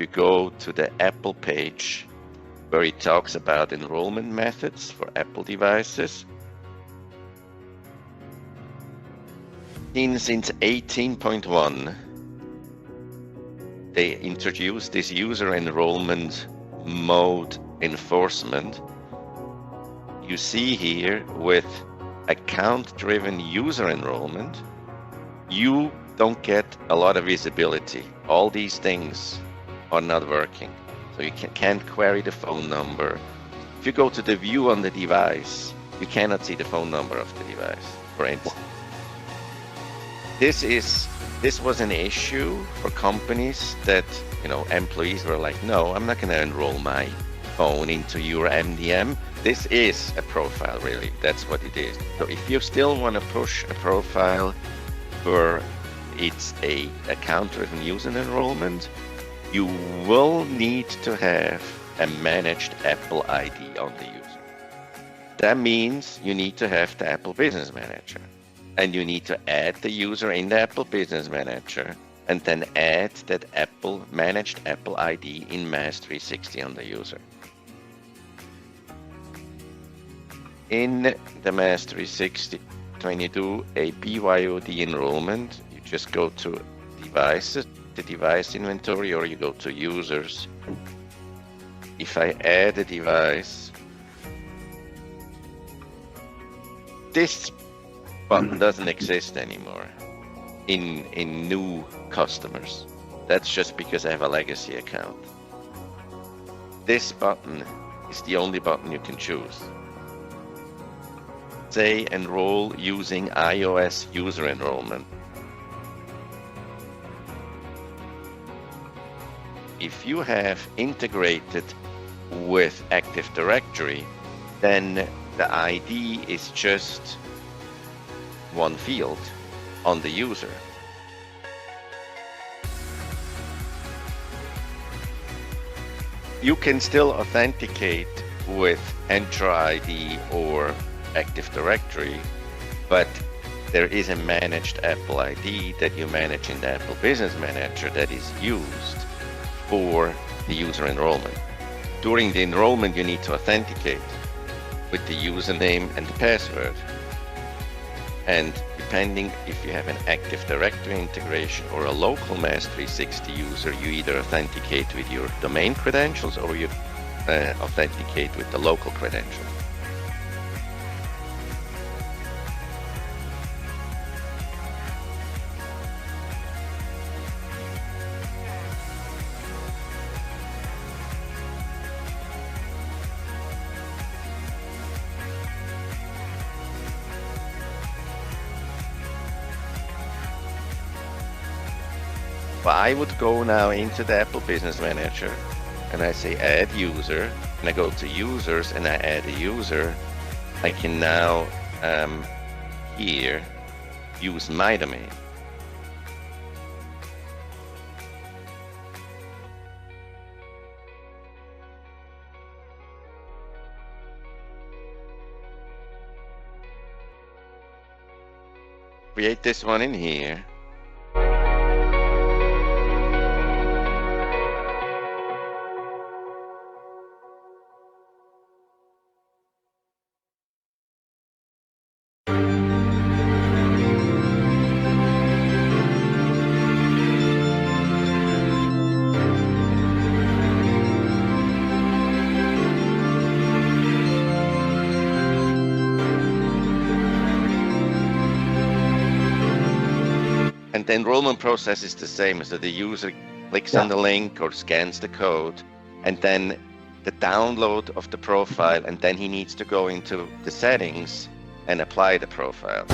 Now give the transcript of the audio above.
you go to the Apple page where it talks about enrollment methods for Apple devices. Since 18.1, they introduced this user enrollment mode enforcement. You see here with account-driven user enrollment, you don't get a lot of visibility. All these things are not working. So you can't query the phone number. If you go to the view on the device, you cannot see the phone number of the device, for instance. This was an issue for companies that, employees were like, no, I'm not going to enroll my phone into your MDM. This is a profile, really. That's what it is. So if you still want to push a profile where it's a account-driven user enrollment, you will need to have a managed Apple ID on the user. That means you need to have the Apple Business Manager. And you need to add the user in the Apple Business Manager and then add that managed Apple ID in Maas360 on the user. In the Maas360, when you do a BYOD enrollment, you just go to devices, the device inventory, or you go to users. If I add a device, this button doesn't exist anymore in new customers. That's just because I have a legacy account. This button is the only button you can choose. Say enroll using iOS user enrollment. If you have integrated with Active Directory, then the ID is just one field on the user. You can still authenticate with Entra ID or Active Directory, but there is a managed Apple ID that you manage in the Apple Business Manager that is used for the user enrollment. During the enrollment, you need to authenticate with the username and the password. And depending if you have an Active Directory integration or a local Maas360 user, you either authenticate with your domain credentials or you authenticate with the local credentials. But I would go now into the Apple Business Manager and I say add user, and I go to users and I add a user. I can now here use my domain. Create this one in here. And the enrollment process is the same. So the user clicks on the link or scans the code, and then the download of the profile, and then he needs to go into the settings and apply the profile.